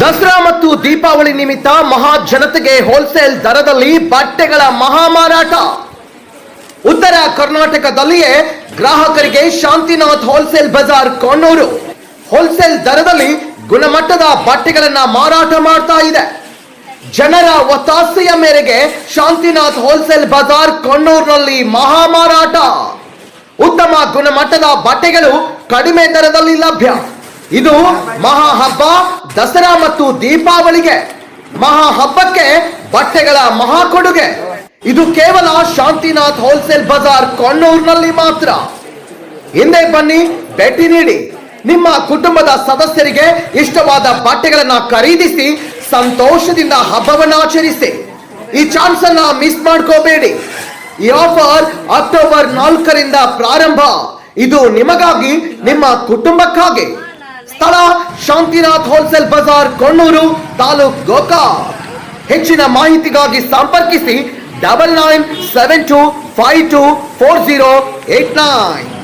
ದಸರಾ ಮತ್ತು ದೀಪಾವಳಿ ನಿಮಿತ್ತ ಮಹಾ ಜನತೆಗೆ ಹೋಲ್ಸೇಲ್ ದರದಲ್ಲಿ ಬಟ್ಟೆಗಳ ಮಹಾಮಾರಾಟ. ಉತ್ತರ ಕರ್ನಾಟಕದಲ್ಲಿಯೇ ಗ್ರಾಹಕರಿಗೆ ಶಾಂತಿನಾಥ್ ಹೋಲ್ಸೇಲ್ ಬಜಾರ್ ಕೊಣ್ಣೂರು ಹೋಲ್ಸೇಲ್ ದರದಲ್ಲಿ ಗುಣಮಟ್ಟದ ಬಟ್ಟೆಗಳನ್ನ ಮಾರಾಟ ಮಾಡ್ತಾ ಇದೆ. ಜನರ ಒತ್ತಾಸೆಯ ಮೇರೆಗೆ ಶಾಂತಿನಾಥ್ ಹೋಲ್ಸೇಲ್ ಬಜಾರ್ ಕೊಣ್ಣೂರಿನಲ್ಲಿ ಮಹಾಮಾರಾಟ. ಉತ್ತಮ ಗುಣಮಟ್ಟದ ಬಟ್ಟೆಗಳು ಕಡಿಮೆ ದರದಲ್ಲಿ ಲಭ್ಯ. ಇದು ಮಹಾ ಹಬ್ಬ ದಸರಾ ಮತ್ತು ದೀಪಾವಳಿಗೆ ಮಹಾ ಹಬ್ಬಕ್ಕೆ ಬಟ್ಟೆಗಳ ಮಹಾ ಕೊಡುಗೆ. ಇದು ಕೇವಲ ಶಾಂತಿನಾಥ್ ಹೋಲ್ಸೇಲ್ ಬಜಾರ್ ಕೊಣ್ಣೂರಿನಲ್ಲಿ ಮಾತ್ರ. ಹಿಂದೆ ಬನ್ನಿ, ಭೇಟಿ ನೀಡಿ. ನಿಮ್ಮ ಕುಟುಂಬದ ಸದಸ್ಯರಿಗೆ ಇಷ್ಟವಾದ ಬಟ್ಟೆಗಳನ್ನ ಖರೀದಿಸಿ ಸಂತೋಷದಿಂದ ಹಬ್ಬವನ್ನು ಆಚರಿಸಿ. ಈ ಚಾನ್ಸ್ ಅನ್ನ ಮಿಸ್ ಮಾಡ್ಕೋಬೇಡಿ. ಈ ಆಫರ್ ಅಕ್ಟೋಬರ್ 4ರಿಂದ ಪ್ರಾರಂಭ. ಇದು ನಿಮಗಾಗಿ, ನಿಮ್ಮ ಕುಟುಂಬಕ್ಕಾಗಿ. ಸ್ಥಳ ಶಾಂತಿನಾಥ್ ಹೋಲ್ಸೇಲ್ ಬಜಾರ್ ಕೊಣ್ಣೂರು, ತಾಲೂಕ್ ಗೋಕಾಕ್. ಹೆಚ್ಚಿನ ಮಾಹಿತಿಗಾಗಿ ಸಂಪರ್ಕಿಸಿ 9972524089.